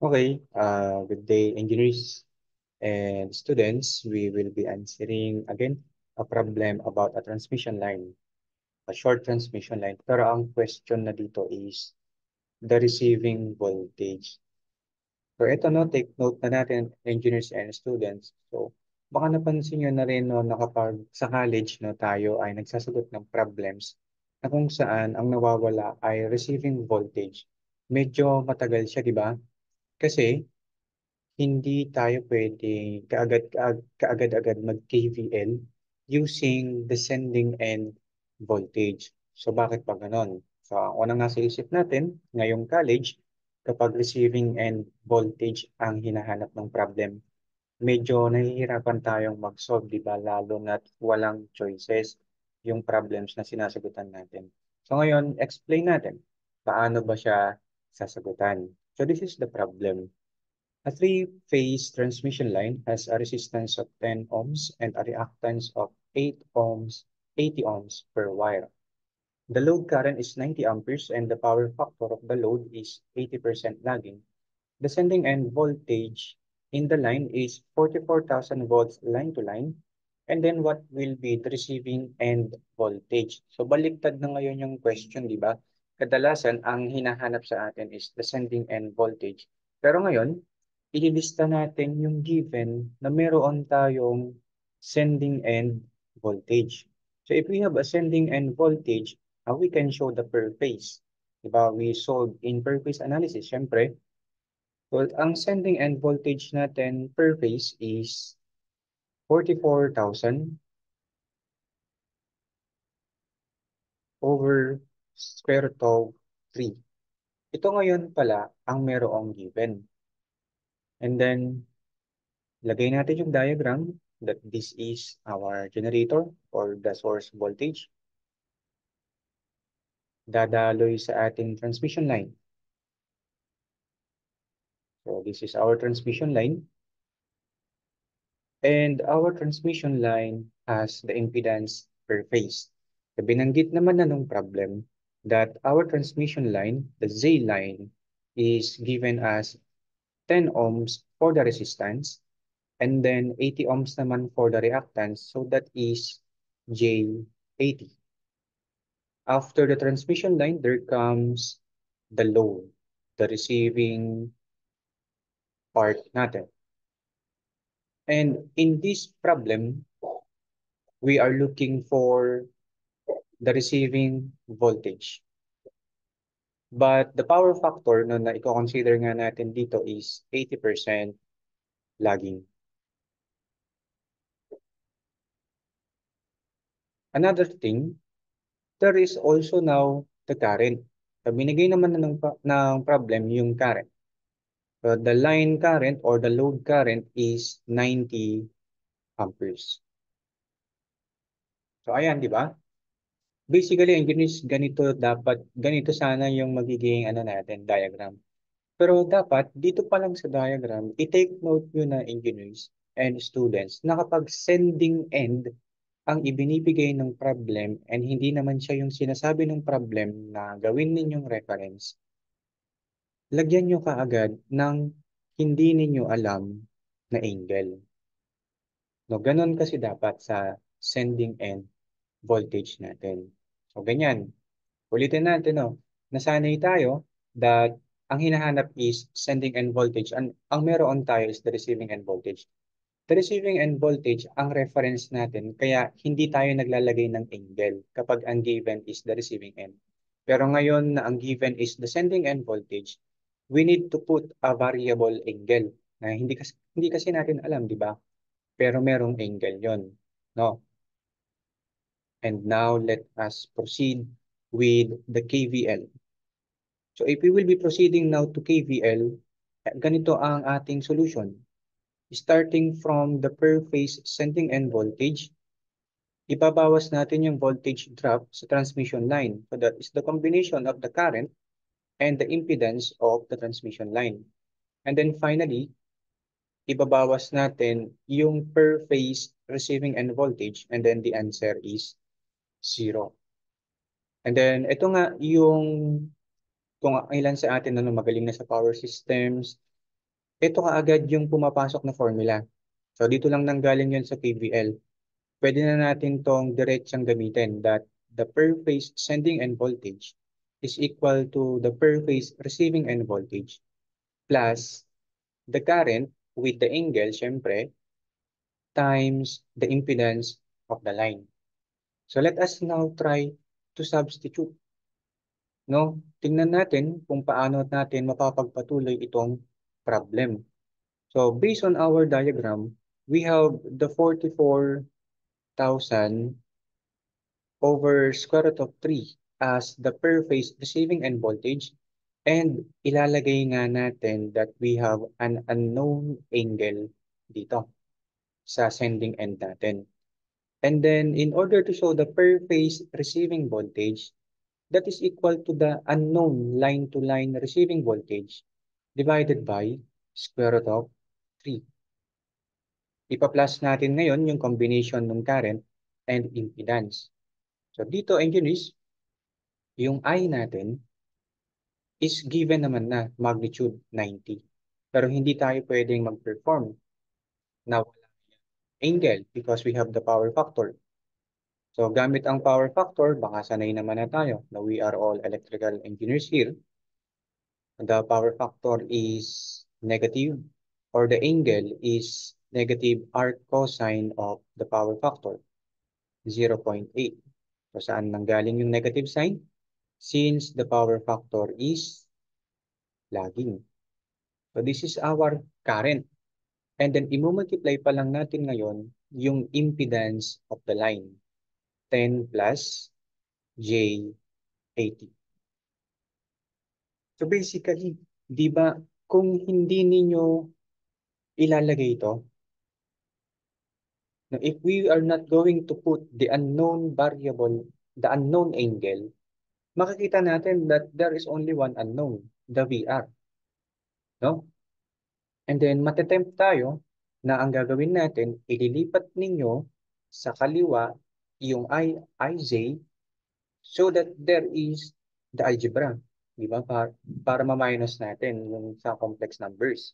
Good day, engineers and students. We will be answering again a problem about a transmission line, a short transmission line. Pero ang question na dito is the receiving voltage. So ito no, take note na natin, engineers and students. So baka napansin nyo na rin no, na kapag sa college no, tayo ay nagsasagot ng problems na kung saan ang nawawala ay receiving voltage. Medyo matagal siya, di ba? Kasi hindi tayo pwede kaagad-agad mag-KVL using descending end voltage. So bakit pa ganon? So ang unang nasa isip natin, ngayong college, kapag receiving end voltage ang hinahanap ng problem, medyo nahihirapan tayong mag-solve, di ba? Lalo na't walang choices yung problems na sinasagutan natin. So ngayon, explain natin, paano ba siya sasagutan? So this is the problem. A three-phase transmission line has a resistance of 10 ohms and a reactance of 8 ohms, 80 ohms per wire. The load current is 90 amperes and the power factor of the load is 80% lagging. The sending end voltage in the line is 44,000 volts line to line. And then what will be the receiving end voltage? So baliktad na ngayon yung question, di ba? Kadalasan, ang hinahanap sa atin is the sending end voltage. Pero ngayon, ililista natin yung given na meron tayong sending end voltage. So if we have a sending end voltage, we can show the per phase. Diba? We solve in per phase analysis. Siyempre, well, ang sending end voltage natin per phase is 44,000 over square root of 3. Ito ngayon pala ang merong given. And then, lagay natin yung diagram that this is our generator or the source voltage. Dadaloy sa ating transmission line. So this is our transmission line. And our transmission line has the impedance per phase. So binanggit naman na nung problem that our transmission line, the Z line, is given as 10 ohms for the resistance and then 80 ohms naman for the reactance. So that is J80. After the transmission line, there comes the load, the receiving part natin. And in this problem, we are looking for the receiving voltage. But the power factor no, na i-consider nga natin dito is 80% lagging. Another thing, there is also now the current. So, binigay naman na ng problem yung current. So, the line current or the load current is 90 amperes. So ayan, di ba? Basically, engineers, ganito sana yung magiging diagram. Pero dapat, dito pa lang sa diagram, i-take note nyo na engineers and students na kapag sending end ang ibinibigay ng problem and hindi naman siya yung sinasabi ng problem na gawin ninyong reference, lagyan nyo kaagad ng hindi ninyo alam na angle. No, ganun kasi dapat sa sending end voltage natin. So, ganyan. Ulitin natin, no? Nasanay tayo that ang hinahanap is sending end voltage. Ang meron tayo is the receiving end voltage. The receiving end voltage, ang reference natin, kaya hindi tayo naglalagay ng angle kapag ang given is the receiving end. Pero ngayon na ang given is the sending end voltage, we need to put a variable angle na hindi kasi natin alam, di ba? Pero merong angle yon, no? And now let us proceed with the KVL. So if we will be proceeding now to KVL, ganito ang ating solution. Starting from the per phase sending end voltage, ibabawas natin yung voltage drop sa transmission line. So that is the combination of the current and the impedance of the transmission line. And then finally, ibabawas natin yung per phase receiving end voltage and then the answer is 0. And then ito nga yung kung ilan sa atin magaling na sa power systems, ito kaagad yung pumapasok na formula. So dito lang nanggaling yun sa KVL. Pwede na natin tong diretsang gamitin that the per phase sending end voltage is equal to the per phase receiving end voltage plus the current with the angle, syempre, times the impedance of the line. So let us now try to substitute, no? Tingnan natin kung paano natin mapapagpatuloy itong problem. So based on our diagram, we have the 44,000 over square root of 3 as the per phase receiving end voltage, and ilalagay nga natin that we have an unknown angle dito sa sending end natin. And then in order to show the per phase receiving voltage, that is equal to the unknown line-to-line receiving voltage divided by square root of 3. Ipa-plus natin ngayon yung combination ng current and impedance. So dito, engineers, yung I natin is given naman na magnitude 90. Pero hindi tayo pwedeng mag-perform na walang angle because we have the power factor. So gamit ang power factor, baka sanay naman na tayo na we are all electrical engineers here. The power factor is negative or the angle is negative arc cosine of the power factor, 0.8. So saan nanggaling yung negative sign? Since the power factor is lagging. So this is our current. And then i-multiply pa lang natin ngayon yung impedance of the line. 10 plus J80. So basically, di ba, kung hindi ninyo ilalagay ito, now, if we are not going to put the unknown variable, the unknown angle, makikita natin that there is only one unknown, the VR. No? And then, matetempt tayo na ang gagawin natin, ililipat ninyo sa kaliwa yung IJ so that there is the algebra. Di ba? Para ma-minus natin yung sa complex numbers.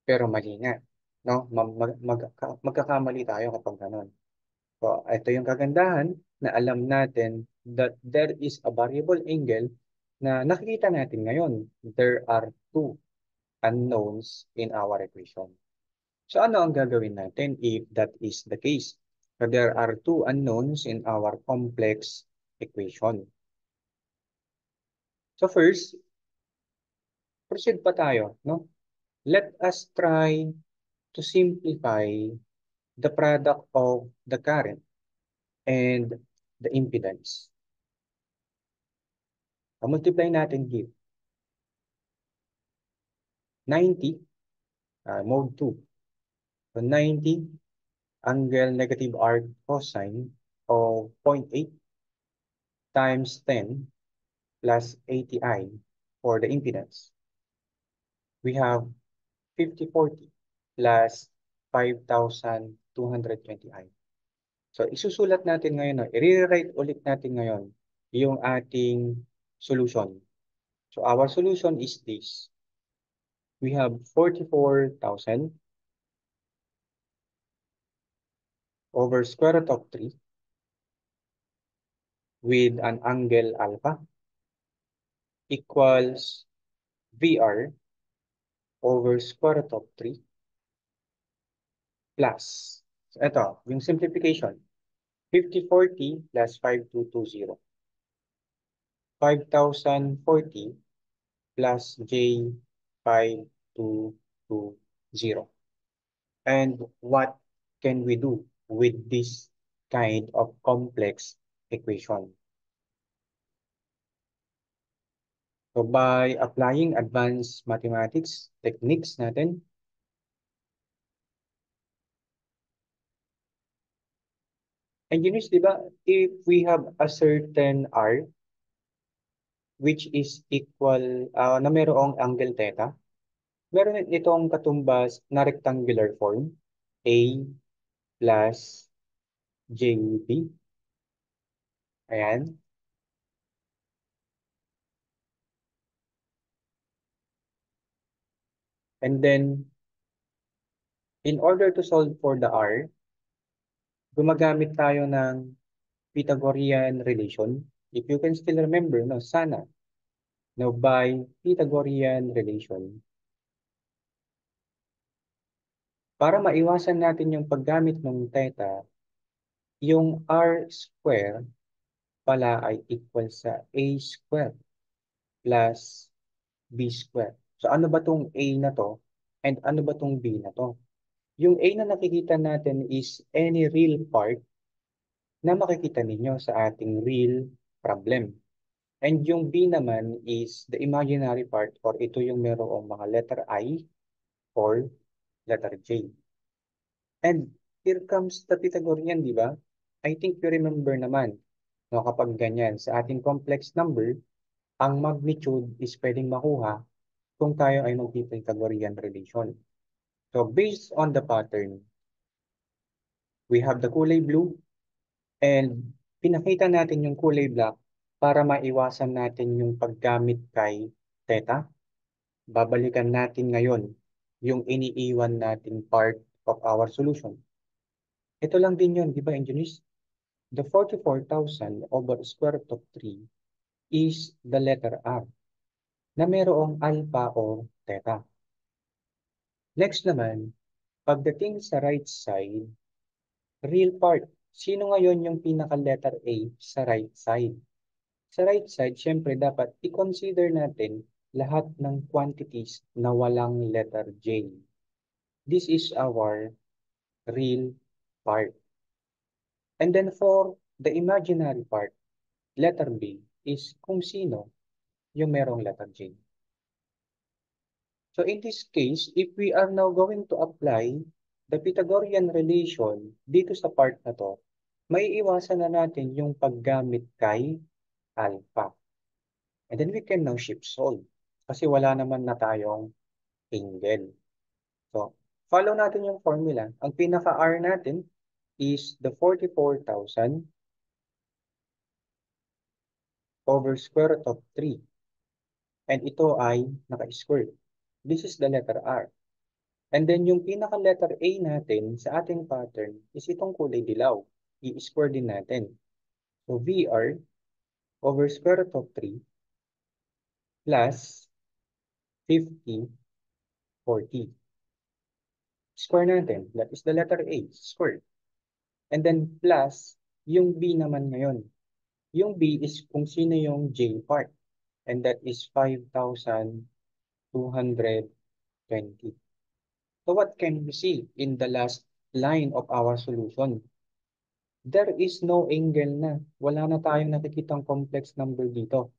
Pero mali nga. No? Magkakamali tayo kapag ganun. So, ito yung kagandahan na alam natin that there is a variable angle na nakikita natin ngayon. There are two unknowns in our equation. So, ano ang gagawin natin if that is the case? So, there are two unknowns in our complex equation. So, first, proceed pa tayo, no? Let us try to simplify the product of the current and the impedance. Multiply natin here. 90, mode 2. So 90 angle negative arc cosine of 0.8 times 10 plus 80i for the impedance. We have 5040 plus 5,220i. So isusulat natin ngayon, no? I-rewrite ulit natin ngayon yung ating solution. So our solution is this. We have 44,000 over square root of 3 with an angle alpha equals VR over square root of 3 plus, so ito, yung simplification, 5040 plus 5220, 5040 plus J5220. And what can we do with this kind of complex equation? So by applying advanced mathematics techniques natin, engineers, di ba, if we have a certain R which is equal, na mayroong angle theta, meron itong katumbas na rectangular form, A plus JB. Ayan. And then, in order to solve for the R, gumagamit tayo ng Pythagorean relation. If you can still remember, no, sana, no, by Pythagorean relation, para maiwasan natin yung paggamit ng theta, yung R square pala ay equal sa A square plus B square. So ano ba tong A na to? And ano ba tong B na to? Yung A na nakikita natin is any real part na makikita ninyo sa ating real problem. And yung B naman is the imaginary part or ito yung merong mga letter I or letter J. And here comes the Pythagorean, di ba? I think you remember naman, no, kapag ganyan, sa ating complex number, ang magnitude is pwedeng makuha kung tayo ay mag-Pythagorean relation. So based on the pattern, we have the kulay blue and pinakita natin yung kulay black para maiwasan natin yung paggamit kay theta. Babalikan natin ngayon yung iniiwan nating part of our solution. Ito lang din yun, di ba, engineers? The 44,000 over square root of 3 is the letter R na merong alpha or theta. Next naman, pagdating sa right side, real part. Sino ngayon yung pinaka-letter A sa right side? Sa right side, syempre dapat i-consider natin lahat ng quantities na walang letter J. This is our real part. And then for the imaginary part, letter B is kung sino yung merong letter J. So in this case, if we are now going to apply the Pythagorean relation dito sa part na to, maiiwasan na natin yung paggamit kay alpha. And then we can now shift solve. Kasi wala naman na tayong angle. So, follow natin yung formula. Ang pinaka-R natin is the 44,000 over square root of 3. And ito ay naka-square. This is the letter R. And then yung pinaka-letter A natin sa ating pattern is itong kulay dilaw. I-square din natin. So, VR over square root of 3 plus 50, 40. Square natin. That is the letter A, square. And then plus yung B naman ngayon. Yung B is kung sino yung J part. And that is 5,220. So what can we see in the last line of our solution? There is no angle na. Wala na tayong nakikitang complex number dito.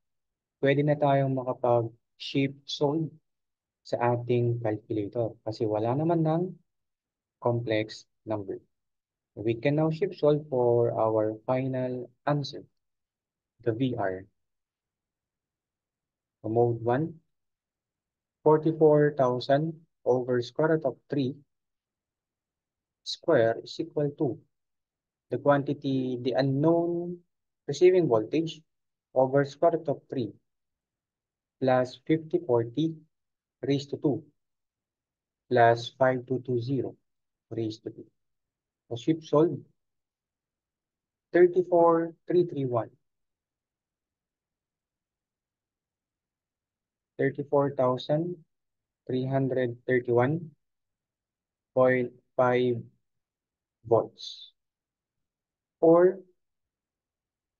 Pwede na tayong makapag-shift solve sa ating calculator kasi wala naman ng complex number. We can now shift solve for our final answer, the VR. So mode 1, 44,000 over square root of 3 square is equal to the quantity, the unknown receiving voltage over square root of 3 plus 5040 raised to 2 plus 5220 raised to 2. So shift solve 34,331. 34,331.5 volts or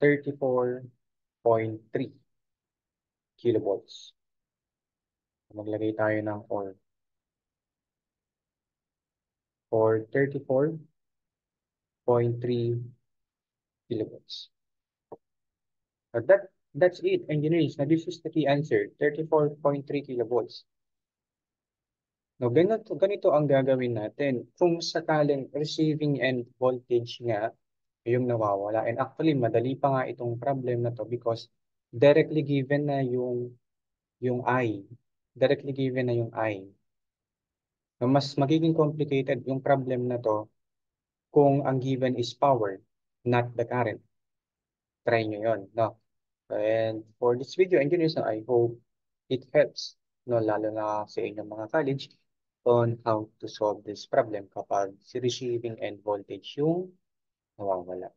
34.3 kilovolts. Maglagay tayo ng or 34.3 kilovolts. So that's it, engineers. Now this is the key answer, 34.3 kilovolts. Now ganito ang gagawin natin. Kung sakaling receiving end voltage nga yung nawawala. And actually, madali pa nga itong problem na to because directly given na yung I. Directly given na yung I. Na mas magiging complicated yung problem na to kung ang given is power, not the current. Try nyo yun, no? And for this video, engineers, no, I hope it helps, no, lalo na sa inyong mga college. on how to solve this problem kapag si receiving end voltage yung nawawala.